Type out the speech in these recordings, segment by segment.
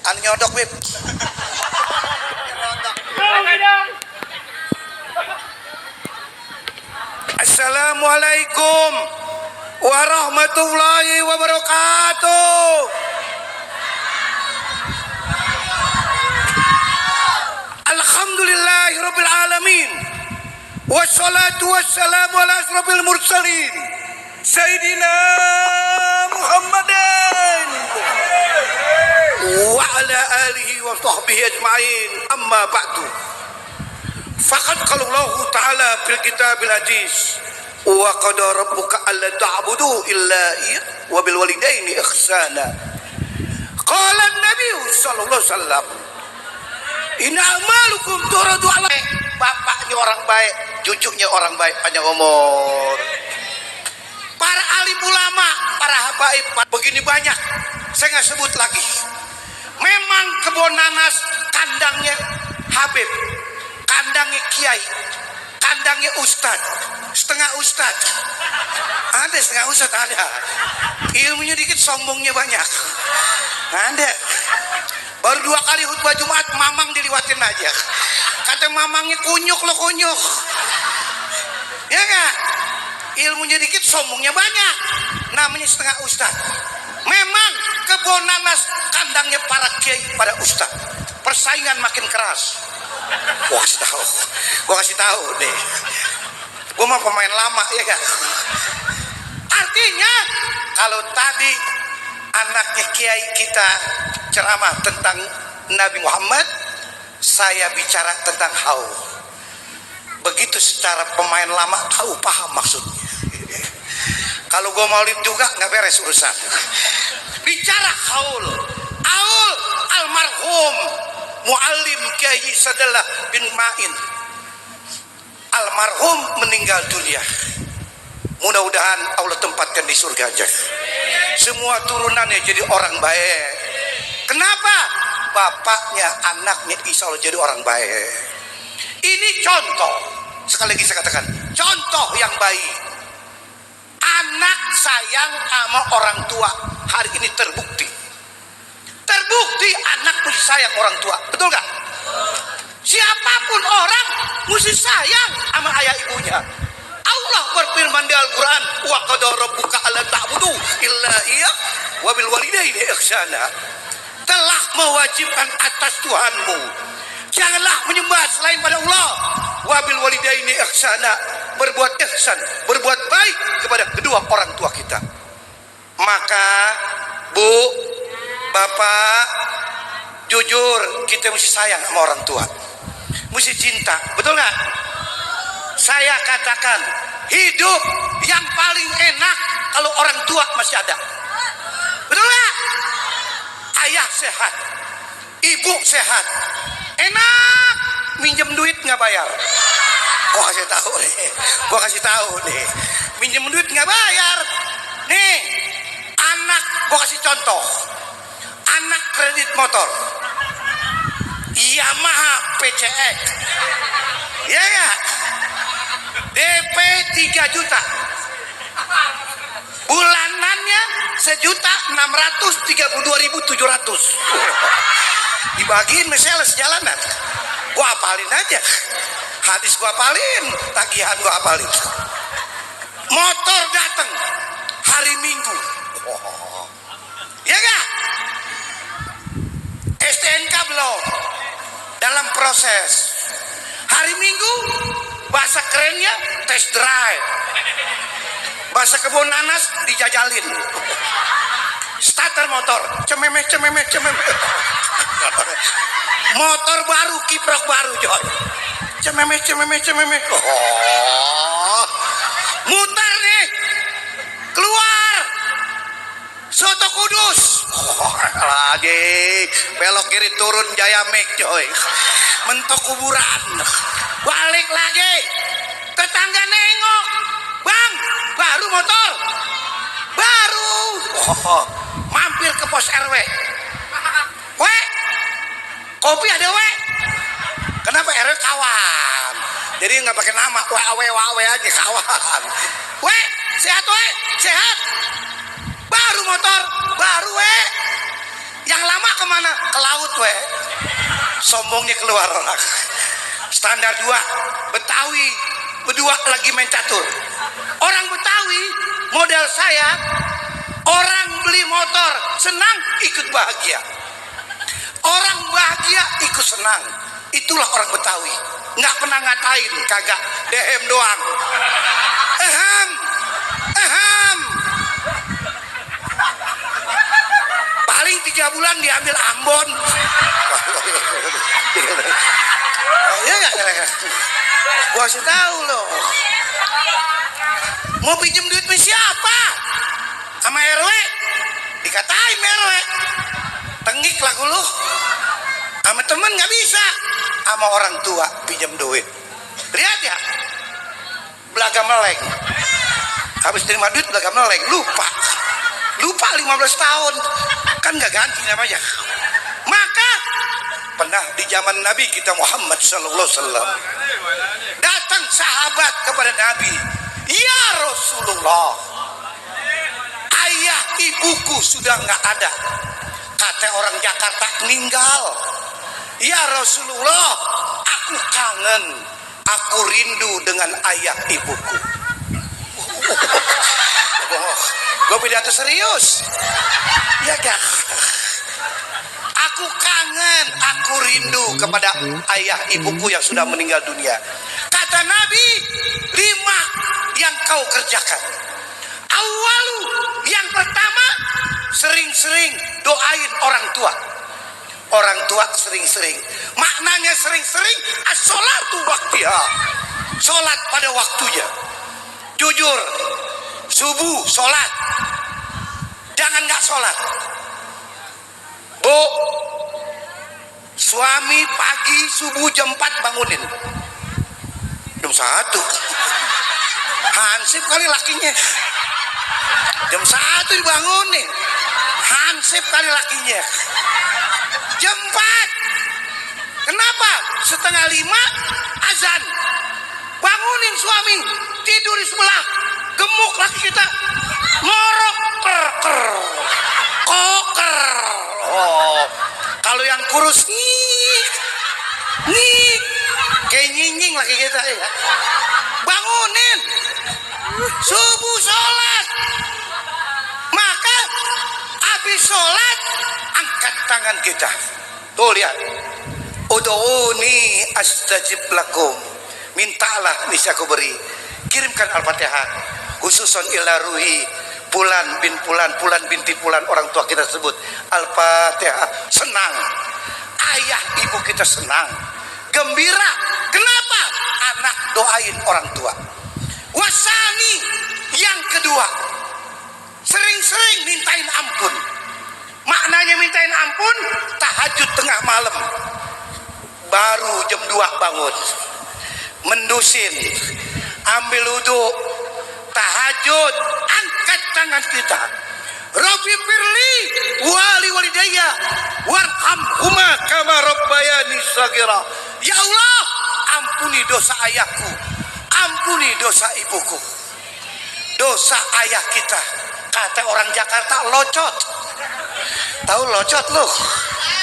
Anu nyodok Bib. Assalamualaikum warahmatullahi wabarakatuh. Alhamdulillahirabbil alamin. Wassalatu wassalamu ala asrofil mursalin Sayyidina Muhammadin wa ala alihi wa sahbihi ajma'in. Amma ba'du. Faqad qala Allah ta'ala fil kitabil aziz wa qada rabbuka alla ta'budu illa iyyahu wa bil walidaini ihsana. Qala an-nabi sallallahu alaihi wasallam inna amalukum turadu ala. Bapaknya orang baik, cucunya orang baik, panjang umur. Para alim ulama, para habaib begini banyak, saya nggak sebut lagi. Memang kebun nanas kandangnya Habib, kandangnya kiai, kandangnya ustad, setengah ustad. Ada setengah ustad ada. Ilmunya dikit, sombongnya banyak. Ada. Baru 2 kali khutbah Jumat, mamang diliwatin aja. Kata mamangnya kunyuk lo kunyuk. Ya enggak? Ilmunya dikit, sombongnya banyak. Namanya setengah ustad. Memang kebun nanas kandangnya para kiai, para ustad. Persaingan makin keras. Gua kasih tahu deh. Gua mah pemain lama ya enggak? Artinya kalau tadi anaknya kiai kita ceramah tentang Nabi Muhammad, saya bicara tentang haul. Begitu secara pemain lama tahu paham maksudnya. Kalau gue maulid juga nggak beres urusan. Bicara haul, haul almarhum muallim Kiai Sadallah bin Ma'in. Almarhum meninggal dunia. Mudah-mudahan Allah tempatkan di surga aja. Semua turunannya jadi orang baik. Kenapa? Bapaknya, anaknya insya Allah jadi orang baik. Ini contoh. Sekali lagi saya katakan, contoh yang baik. Anak sayang sama orang tua. Hari ini terbukti. Terbukti anak mesti sayang orang tua. Betul gak? Siapapun orang mesti sayang sama ayah ibunya. Allah berfirman di Al-Quran, wa qada rabbuka alla ta'budu illa iyyahu wa bil walidaini ihsana. Telah mewajibkan atas Tuhanmu, janganlah menyembah selain pada Allah. Wabil walidaini ihsana, berbuat ihsan, berbuat baik kepada kedua orang tua kita. Maka Bu, Bapak, jujur kita mesti sayang sama orang tua, mesti cinta, betul nggak? Saya katakan hidup yang paling enak kalau orang tua masih ada, betul nggak? Ayah sehat, ibu sehat, enak. Minjem duit nggak bayar. Gua kasih tahu nih, minjem duit nggak bayar. Nih, anak gua kasih contoh. Anak kredit motor, Yamaha PCX, ya nggak? DP 3 juta, bulanannya 1.632.700. Dibagiin sales jalanan. Gua apalin aja, hadis gua apalin, tagihan gua apalin. Motor datang hari Minggu, ya gak? STNK belum, dalam proses. Hari Minggu bahasa kerennya test drive, bahasa kebun nanas dijajalin. Starter motor, cememek. Motor baru, kiprok baru, Joy. Cememek. Mutar nih, keluar Soto Kudus. Lagi belok kiri turun Jayamek, Joy. Mentok kuburan. Balik lagi, tetangga nengok, Bang, baru motor, baru. Mampir ke pos RW. Kopi ada we. Kenapa RW kawan? Jadi nggak pakai nama, wawe aja kawan. We, sehat we, sehat. Baru motor, baru we. Yang lama kemana? ke laut we. Sombongnya keluar orang. Standar 2 Betawi berdua lagi main catur. Orang Betawi model saya, orang beli motor senang ikut bahagia, orang bahagia ikut senang. Itulah orang Betawi, nggak pernah ngatain, kagak, dehem doang. Ehem, ehem. Paling 3 bulan diambil Ambon. Ya nggak, gua kasih tahu loh. Mau pinjem duit sama siapa? Sama RW? Dikatain RW. Tengik lagu lu. Sama temen nggak bisa. Sama orang tua pinjam duit. Lihat ya, belaga meleng. Habis terima duit belaga meleng, lupa 15 tahun kan nggak ganti namanya. Maka pernah di zaman Nabi kita Muhammad sallallahu alaihi wasallam, datang sahabat kepada Nabi, ya Rasulullah, ayah ibuku sudah nggak ada, kata orang Jakarta meninggal. Ya Rasulullah, aku kangen, aku rindu dengan ayah ibuku. Gue pidato serius, ya gak? Aku kangen, aku rindu kepada ayah ibuku yang sudah meninggal dunia. Kata Nabi, 5 yang kau kerjakan. Awalu, yang pertama, sering-sering doain orang tua. Orang tua sering-sering, maknanya sering-sering as-sholatu waqtiha, sholat pada waktunya. Jujur, subuh sholat, jangan nggak sholat. Bu, suami pagi subuh jam 4 bangunin, jam 1 hansip kali lakinya, jam 1 dibangunin, hansip kali lakinya. Jam 4, kenapa? Setengah 5 azan, bangunin suami, tidur di sebelah, gemuk laki kita, ngorok ker koker. Oh, kalau yang kurus nih kayak nyinying laki kita ya. Bangunin, subuh sholat. Maka habis sholat angkat tangan kita. Tuh lihat, ud'uni astajib lakum, mintalah bisa aku beri. Kirimkan Al-Fatihah khususon ila ruhi Pulan bin Pulan, Pulan binti Pulan, orang tua kita sebut. Al-Fatihah. Senang, ayah ibu kita senang, gembira. Kenapa? Anak doain orang tua. Wasani, yang kedua, sering-sering mintain ampun. Maknanya mintain ampun, tahajud tengah malam, baru jam 2 bangun, mendusin, ambil wudhu, tahajud, angkat tangan kita. Rabbi firli wali walidayya warhamhuma kama rabbayani shaghira. Ya Allah, ampuni dosa ayahku, ampuni dosa ibuku. Dosa ayah kita, kata orang Jakarta, locot. Tahu locot loh,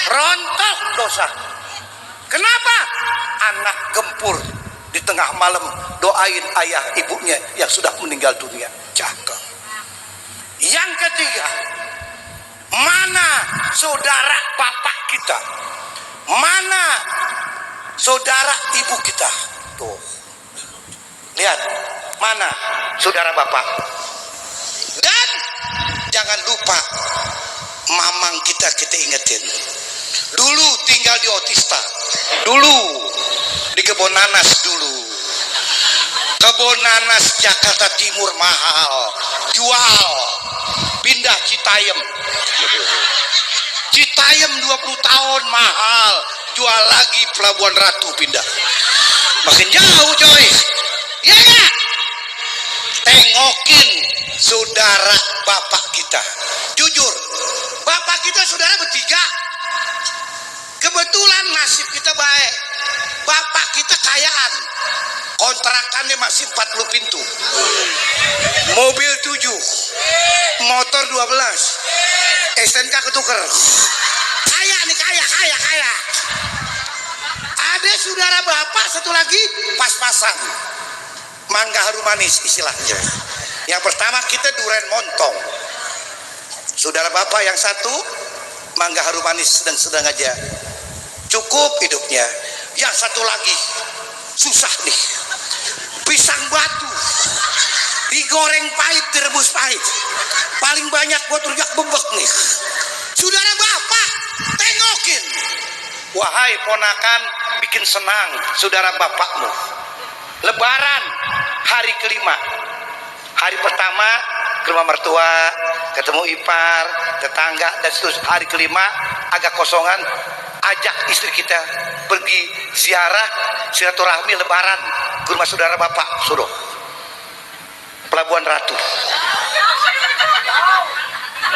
rontok dosa. Kenapa? Anak gempur di tengah malam doain ayah ibunya yang sudah meninggal dunia. Cakep. Yang ketiga, mana saudara bapak kita, mana saudara ibu kita. Tuh, lihat, mana saudara bapak. Dan jangan lupa mamang kita ingetin. Dulu tinggal di Otista, dulu di Kebon Nanas, dulu Kebon Nanas Jakarta Timur mahal, jual, pindah Citayam. Citayam 20 tahun mahal, jual lagi Pelabuhan Ratu, pindah. Makin jauh coy. Ya ya. Tengokin saudara bapak kita. Jujur, bapak kita saudara bertiga. Kebetulan nasib kita baik. Bapak kita kayaan. Kontrakannya masih 40 pintu. Mobil 7. Motor 12. STNK ketuker. kaya nih, kaya. Ada saudara bapak satu lagi pas-pasan, mangga harum manis istilahnya. Yang pertama kita duren montong, saudara bapak yang satu mangga harum manis sedang-sedang aja, cukup hidupnya. Yang satu lagi susah nih, pisang batu digoreng pahit, direbus pahit, paling banyak buat rujak bebek nih. Saudara bapak tengokin, wahai ponakan, bikin senang saudara bapakmu. Lebaran hari kelima, hari pertama ke rumah mertua, ketemu ipar, tetangga, dan seterusnya. Hari kelima agak kosongan, ajak istri kita pergi ziarah silaturahmi lebaran ke rumah saudara bapak, suruh Pelabuhan Ratu.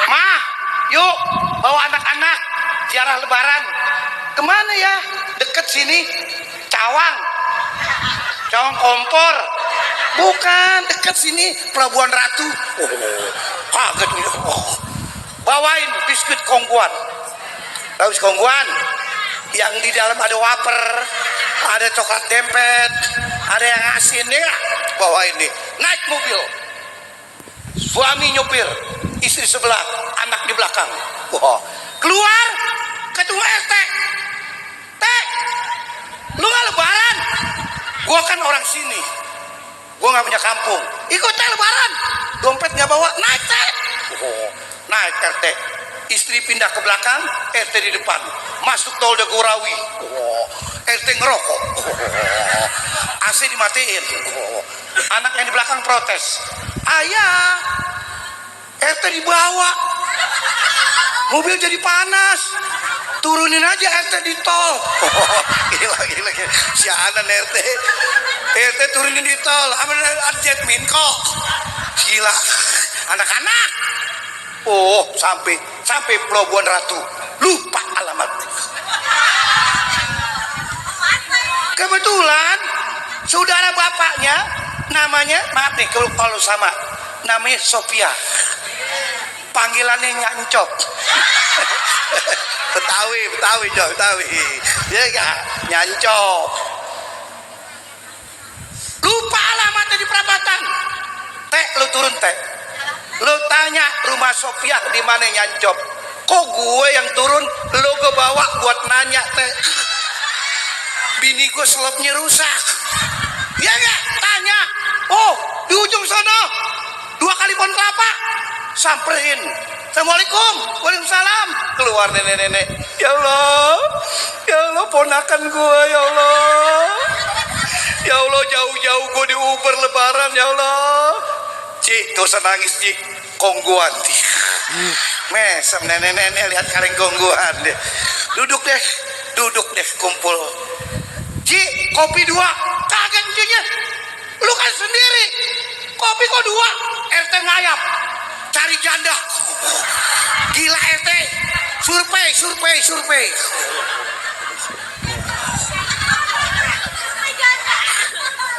Mah, yuk bawa anak-anak ziarah lebaran. Kemana ya? Deket sini, Cawang Kompor. Bukan, dekat sini Pelabuhan Ratu. Kaget nih. Bawain biskuit Kongguan. Tahu biskuit Kongguan? Yang di dalam ada wafer, ada coklat dempet, ada yang asin ya. Bawain nih. Naik mobil. Suami nyopir, istri sebelah, anak di belakang. Wah. Keluar, ketua RT. Teh, lu nggak lebaran? Gua kan orang sini, gua nggak punya kampung. Ikut teh lebaran, dompet nggak bawa, naik teh. Naik RT, istri pindah ke belakang, RT di depan. Masuk tol Jagorawi, RT ngerokok, AC dimatiin. Anak yang di belakang protes, ayah, RT dibawa, mobil jadi panas, turunin aja RT di tol. Gila. Sianan RT turunin di tol. Jet Minko. Gila. Anak-anak. Oh, sampai Pelabuhan Ratu. Lupa alamat. Kebetulan saudara bapaknya namanya, maaf nih kalau sama, namanya Sophia. Panggilannya Nyancop. Betawi. Ya enggak, Nyancop. Lupa alamatnya di perapatan. Teh, lu turun teh. Lu tanya rumah Sophia di mana Nyancop. Kok gue yang turun, lu gue bawa buat nanya teh. Bini gue selopnya rusak. Ya enggak, tanya. Oh, di ujung sana 2 kali pohon kelapa. Samperin. Assalamualaikum, waalaikumsalam. Keluar nenek-nenek. Ya Allah ponakan gue, ya Allah jauh-jauh gue di Uber lebaran, ya Allah. Cik, gak usah nangis Cik, Kongguan. Mesem nenek-nenek lihat kaleng Kongguan deh. Duduk deh kumpul. Cik, kopi 2. Kaget Ciknya, lu kan sendiri, kopi kok 2. RT ngayap, cari janda. Gila RT, survei.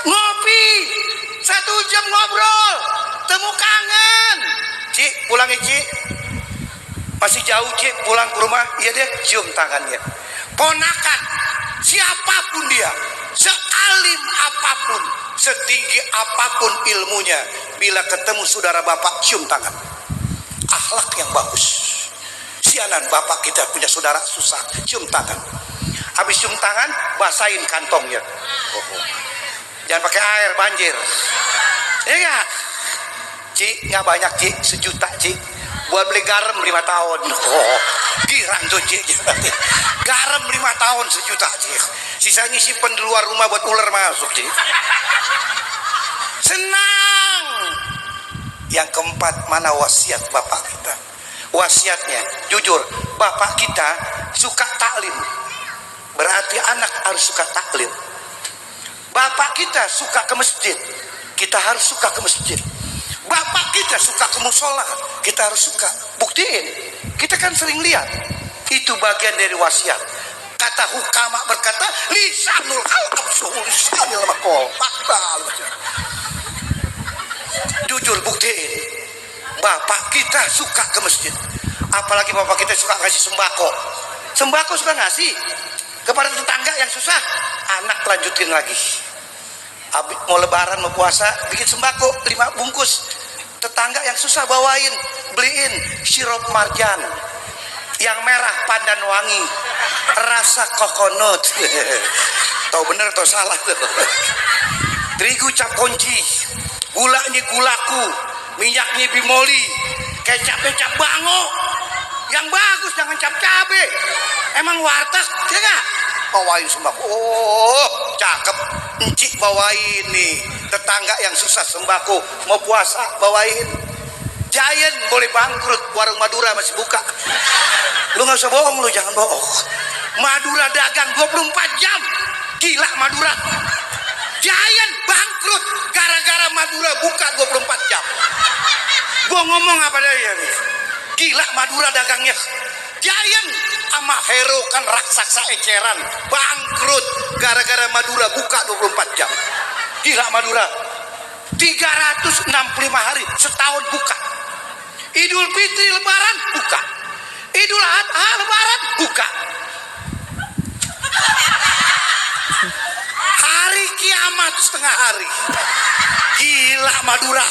Ngopi 1 jam ngobrol, temu kangen. Cik, pulang ya Cik. Masih jauh Cik, pulang ke rumah. Iya deh, cium tangannya. Ponakan, siapapun dia, sealim apapun, setinggi apapun ilmunya, bila ketemu saudara bapak, cium tangan. Akhlak yang bagus. Sianan bapak kita punya saudara susah, cium tangan. Habis cium tangan, basahin kantongnya. Jangan pakai air, banjir. Iya, Cik, nggak banyak Cik, 1 juta Cik, buat beli garam 5 tahun. Girang tuh Cik. Garam 5 tahun 1 juta Cik. Sisanya simpen di luar rumah buat ular masuk Cik. Senang. Yang keempat, mana wasiat bapak kita? Wasiatnya, jujur, bapak kita suka taklim. Berarti anak harus suka taklim. Bapak kita suka ke masjid, kita harus suka ke masjid. Bapak kita suka ke musola, kita harus suka. Buktiin, kita kan sering lihat. Itu bagian dari wasiat. Kata hukama berkata, lisanul hal absul lisanil maqal. Jujur, buktiin, bapak kita suka ke masjid. Apalagi bapak kita suka kasih sembako. Sembako suka ngasih kepada tetangga yang susah, anak lanjutin lagi. Mau lebaran mau puasa bikin sembako 5 bungkus, tetangga yang susah bawain, beliin sirup marjan yang merah pandan wangi rasa kokonut. Tahu bener atau salah tuh. Terigu cap kunci, gulanya gulaku, minyaknya bimoli, kecapnya cap bango yang bagus, jangan cap cabe. Emang warteg ya gak? Bawain sembako. Oh cakep, encik bawain nih. Tetangga yang susah sembako mau puasa bawain. Giant boleh bangkrut, warung Madura masih buka. Lu gak usah bohong, lu jangan bohong. Madura dagang 24 jam. Gila Madura. Giant bangkrut gara-gara Madura buka 24 jam. Gua ngomong apa dia nih? Gila Madura dagangnya. Giant sama Hero kan raksasa eceran bangkrut gara-gara Madura buka 24 jam. Gila Madura. 365 hari setahun buka. Idul Fitri Lebaran buka. Idul Adha Lebaran buka. Hari kiamat setengah hari. Gila Madura.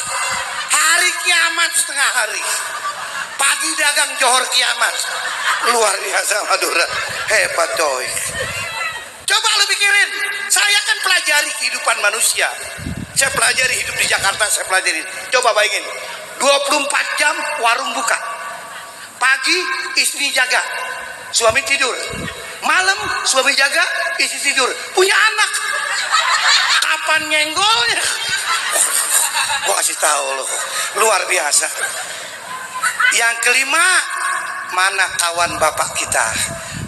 Hari kiamat setengah hari. Pagi dagang johor kiamat. Luar biasa Madura. Hebat coy. Coba lu pikirin, saya kan pelajari kehidupan manusia. Saya pelajari hidup di Jakarta, saya pelajari. Coba bayangin, 24 jam warung buka. Pagi istri jaga, suami tidur. Malam suami jaga, istri tidur. Punya anak. Kapan nyenggolnya? Gua kasih tahu lo, luar biasa. Yang kelima, mana kawan bapak kita?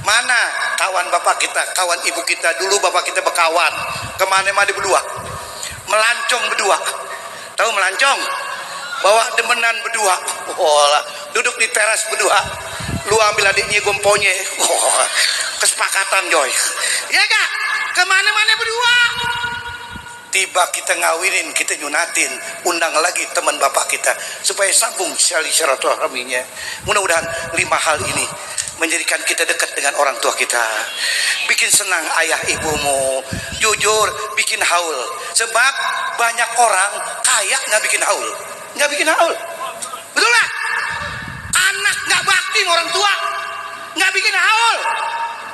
Mana kawan bapak kita, kawan ibu kita? Dulu bapak kita berkawan, kemana-mana berdua, melancong berdua. Tahu melancong? Bawa demenan berdua. Oh, duduk di teras berdua. Lu ambil adiknya gomponye. Oh, kesepakatan Joy. Ya gak? Kemana-mana berdua. Tiba kita ngawinin, kita nyunatin, undang lagi teman bapak kita supaya sambung sekali silaturahminya. Mudah-mudahan 5 hal ini menjadikan kita dekat dengan orang tua kita, bikin senang ayah ibumu, jujur bikin haul. Sebab banyak orang kaya nggak bikin haul, betul nggak? Anak nggak bakti orang tua, nggak bikin haul,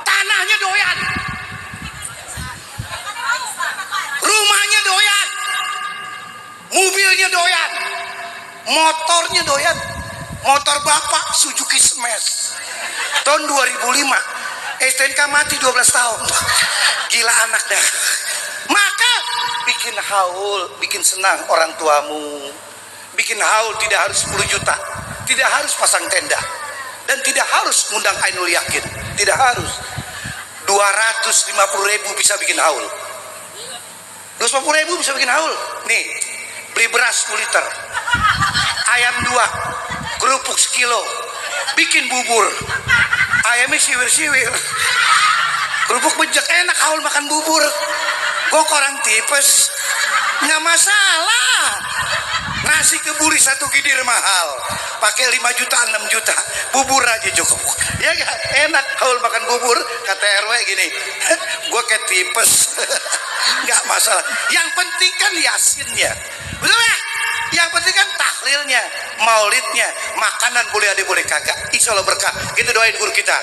tanahnya doyan, rumahnya doyan, mobilnya doyan, motornya doyan. Motor bapak Suzuki Smash tahun 2005, STNK mati 12 tahun. Gila anak dah. Maka bikin haul, bikin senang orang tuamu. Bikin haul tidak harus 10 juta, tidak harus pasang tenda, dan tidak harus ngundang Ainul Yakin, tidak harus. 250.000 bisa bikin haul. 250.000 bisa bikin haul. Nih, beli beras 10 liter, ayam 2, kerupuk sekilo, bikin bubur, ayamnya siwir-siwir, kerupuk bejek enak, haul makan bubur. Gue orang tipes, nggak masalah. Nasi kebuli 1 gidir mahal, pakai 5 juta 6 juta, bubur aja cukup. Ya gak? Enak haul makan bubur. Kata RW gini, gue kayak tipes. Nggak masalah. Yang penting kan yasinnya, betul gak? Yang penting kan tahlilnya, maulidnya, makanan boleh ada boleh kagak. Insya Allah berkah. Kita doain guru kita,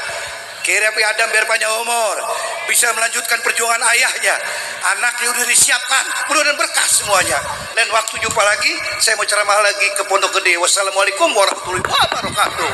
Kiai Raffi Adam biar panjang umur, bisa melanjutkan perjuangan ayahnya. Anaknya udah disiapkan, mudah-mudahan berkah semuanya. Dan waktu jumpa lagi, saya mau ceramah lagi ke Pondok Gede. Wassalamualaikum warahmatullahi wabarakatuh.